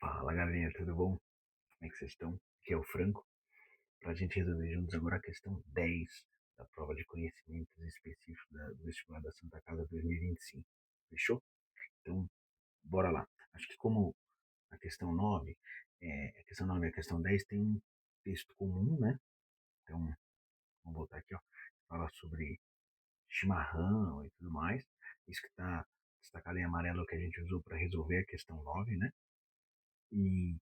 Fala galerinha, tudo bom? Como é que vocês estão? Aqui é o Franco, para a gente resolver juntos agora a questão 10 da prova de conhecimentos específicos do vestibular da Santa Casa 2025. Fechou? Então, bora lá. Acho que como a questão 9, a questão 9 e a questão 10 tem um texto comum, né? Então, vamos voltar aqui, ó. Fala sobre chimarrão e tudo mais. Isso que está destacado em amarelo é o que a gente usou para resolver a questão 9, né? E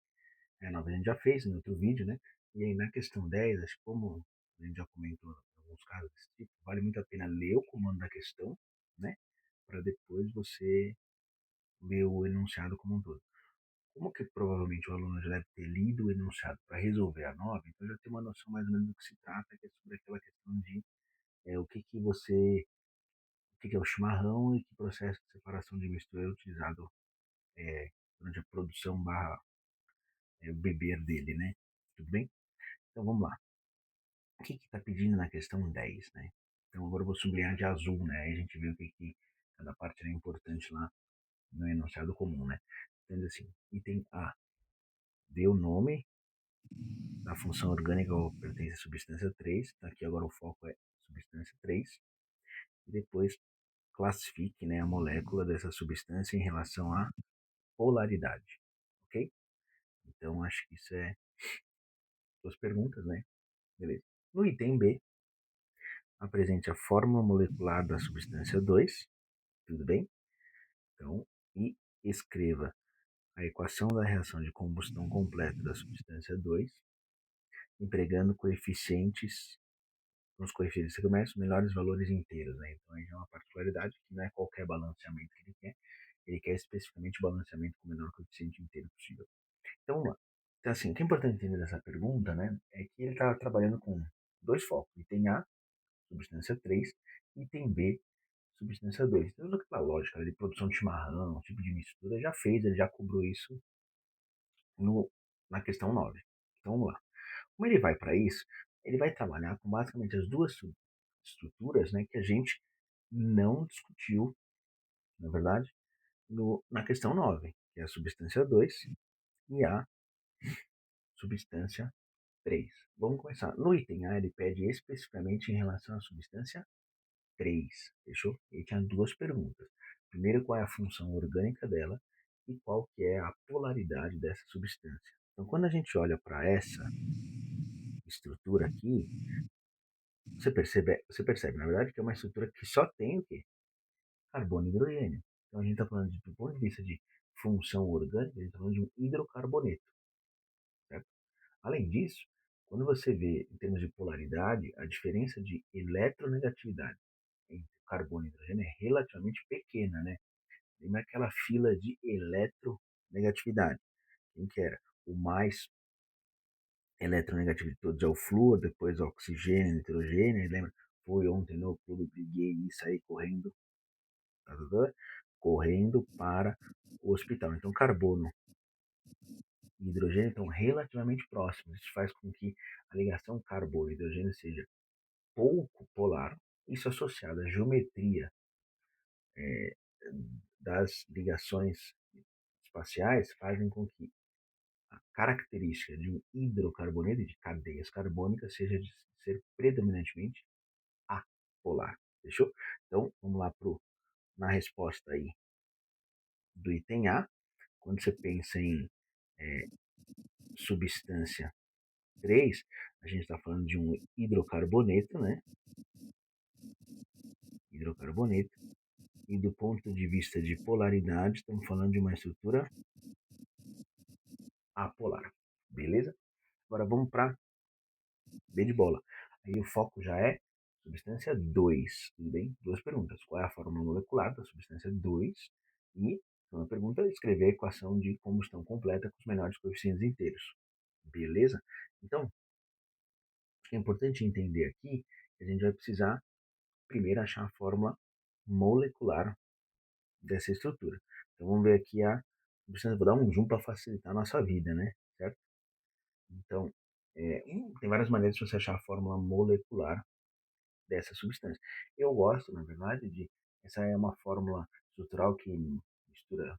a gente já fez no outro vídeo, né? E aí na questão 10, acho que como a gente já comentou em alguns casos desse tipo, vale muito a pena ler o comando da questão, né? Para depois você ler o enunciado como um todo. Como que provavelmente o aluno já deve ter lido o enunciado para resolver a nova, então já tem uma noção mais ou menos do que se trata, que é sobre aquela questão de o que é o chimarrão e que processo de separação de mistura é utilizado é, durante a produção barra o beber dele, né? Tudo bem? Então vamos lá. O que está pedindo na questão 10, né? Então agora eu vou sublinhar de azul, né? Aí a gente vê o que cada parte era importante lá no enunciado comum, né? Então assim, item A, dê o nome da função orgânica ou pertence à substância 3. Então aqui agora o foco é substância 3. E depois classifique, né, a molécula dessa substância em relação à polaridade, ok? Então acho que isso é duas perguntas, né? Beleza. No item B, apresente a fórmula molecular da substância 2, tudo bem? Então, e escreva a equação da reação de combustão completa da substância 2, empregando coeficientes, nos coeficientes que começam, melhores valores inteiros. Né? Então, aí é uma particularidade que não é qualquer balanceamento que ele quer especificamente o balanceamento com o menor coeficiente inteiro possível. Então, vamos lá. Então, assim, o que é importante entender dessa pergunta, né, é que ele está trabalhando com dois focos. Item A, substância 3, item B, substância 2. Então, aquela lógica de produção de chimarrão, tipo de mistura, já fez, ele já cobrou isso no, na questão 9. Então vamos lá. Como ele vai para isso, ele vai trabalhar com basicamente as duas estruturas, né, que a gente não discutiu, na verdade, na questão 9, que é a substância 2 e a substância 3. Vamos começar. No item A, ele pede especificamente em relação à substância 3. Fechou? Ele tinha duas perguntas. Primeiro, qual é a função orgânica dela e qual que é a polaridade dessa substância. Então, quando a gente olha para essa estrutura aqui, você percebe, na verdade, que é uma estrutura que só tem o quê? Carbono e hidrogênio. Então, a gente está falando, do ponto de vista de função orgânica, a gente está falando de um hidrocarboneto, certo? Além disso, quando você vê, em termos de polaridade, a diferença de eletronegatividade entre carbono e hidrogênio é relativamente pequena, né? Lembra aquela fila de eletronegatividade? Quem que era? O mais eletronegativo de todos é o flúor, depois o oxigênio, nitrogênio, lembra? Foi ontem no clube, briguei e saí correndo, tá, tá, tá, correndo para o hospital. Então, carbono e hidrogênio estão relativamente próximos. Isso faz com que a ligação carbono-hidrogênio seja pouco polar. Isso associado à geometria é, das ligações espaciais fazem com que a característica de um hidrocarboneto, de cadeias carbônicas, seja de ser predominantemente apolar. Fechou? Então, vamos lá na resposta aí do item A. Quando você pensa em é, substância 3, a gente está falando de um hidrocarboneto, né? Hidrocarboneto. E do ponto de vista de polaridade, estamos falando de uma estrutura apolar. Beleza? Agora vamos para B de bola. Aí o foco já é substância 2, tudo bem? Duas perguntas. Qual é a fórmula molecular da substância 2? E, segunda pergunta, escrever a equação de combustão completa com os menores coeficientes inteiros. Beleza? Então, é importante entender aqui que a gente vai precisar primeiro achar a fórmula molecular dessa estrutura. Então, vamos ver aqui a substância. Vou dar um zoom para facilitar a nossa vida, né? Certo? Então, tem várias maneiras de você achar a fórmula molecular dessa substância. Eu gosto, na verdade, essa é uma fórmula estrutural que mistura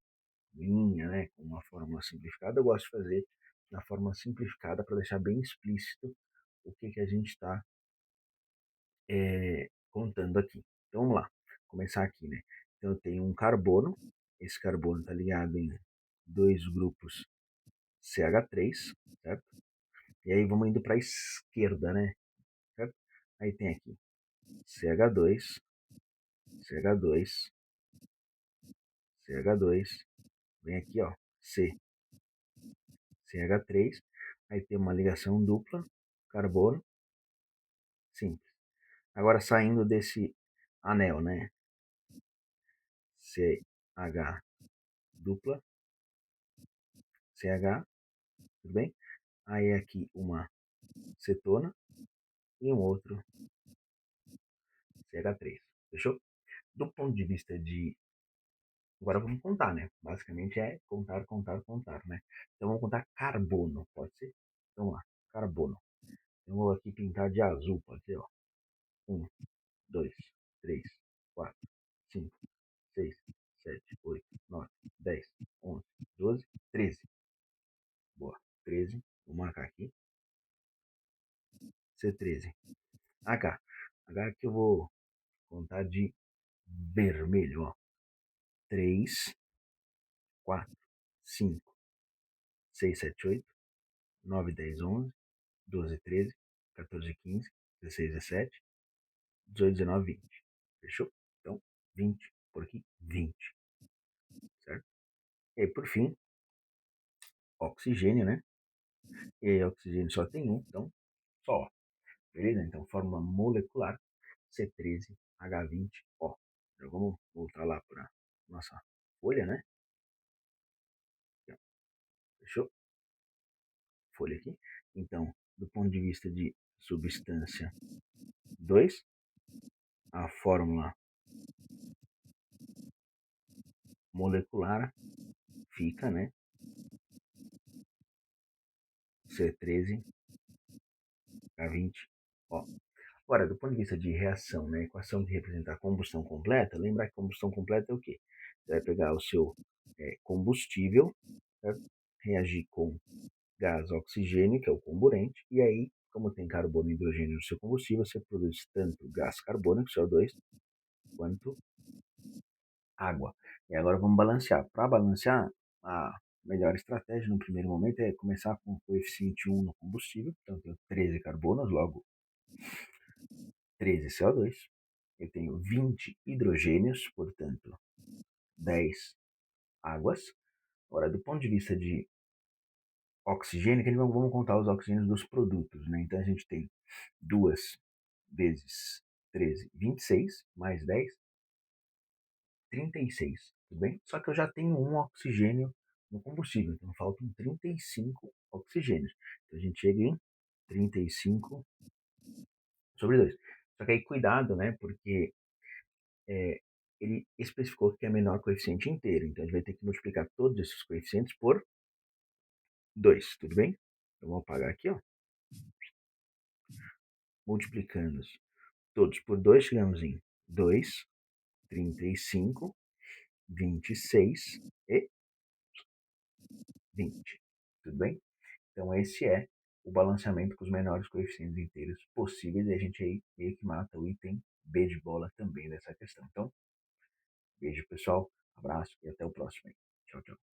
linha, né, com uma fórmula simplificada, eu gosto de fazer na forma simplificada para deixar bem explícito o que a gente está contando aqui. Então vamos lá, começar aqui, né? Então eu tenho um carbono, esse carbono está ligado em dois grupos CH3, certo? E aí vamos indo para a esquerda, né? Certo? Aí tem aqui CH2, CH2, CH2, vem aqui, ó, C, CH3, aí tem uma ligação dupla, carbono, simples. Agora saindo desse anel, né? CH dupla, CH, tudo bem? Aí aqui uma cetona e um outro CH3, fechou? Do ponto de vista de... Agora vamos contar, né? Basicamente é contar, contar, contar, né? Então vamos contar carbono, pode ser? Então vamos lá, carbono. Eu vou aqui pintar de azul, pode ser, ó. 1, 2, 3, 4, 5, 6, 7, 8, 9, 10, 11, 12, 13. Boa, 13. Vou marcar aqui. C13. H. H que eu vou contar de vermelho, ó. 3, 4, 5, 6, 7, 8, 9, 10, 11, 12, 13, 14, 15, 16, 17, 18, 19, 20. Fechou? Então, 20 por aqui, 20. Certo? E aí, por fim, oxigênio, né? E aí, oxigênio só tem um, então só. Beleza? Então, fórmula molecular C13H20O. Então, vamos voltar lá para nossa folha, né? Fechou? Folha aqui. Então, do ponto de vista de substância 2, a fórmula molecular fica, né? C13H20O. Agora, do ponto de vista de reação, né? Equação de representar combustão completa, lembrar que combustão completa é o quê? Você vai pegar o seu combustível, certo? Reagir com gás oxigênio, que é o comburente, e aí, como tem carbono e hidrogênio no seu combustível, você produz tanto gás carbônico, CO2, quanto água. E agora vamos balancear. Para balancear, a melhor estratégia no primeiro momento é começar com o coeficiente 1 no combustível, então eu tenho 13 carbonos, logo 13 CO2. Eu tenho 20 hidrogênios, portanto 10 águas. Agora, do ponto de vista de oxigênio, que vamos contar os oxigênios dos produtos, né? Então a gente tem 2 vezes 13, 26, mais 10, 36, tudo bem? Só que eu já tenho um oxigênio no combustível, então faltam 35 oxigênios. Então a gente chega em 35 sobre 2. Só que aí cuidado, né? Porque ele especificou que é menor coeficiente inteiro, então a gente vai ter que multiplicar todos esses coeficientes por 2, tudo bem? Eu vou apagar aqui, ó. Multiplicando todos por 2, chegamos em 2, 35, 26 e 20. Tudo bem? Então, esse é o balanceamento com os menores coeficientes inteiros possíveis. E a gente aí meio que mata o item B de bola também dessa questão. Então, beijo, pessoal. Abraço e até o próximo. Tchau, tchau.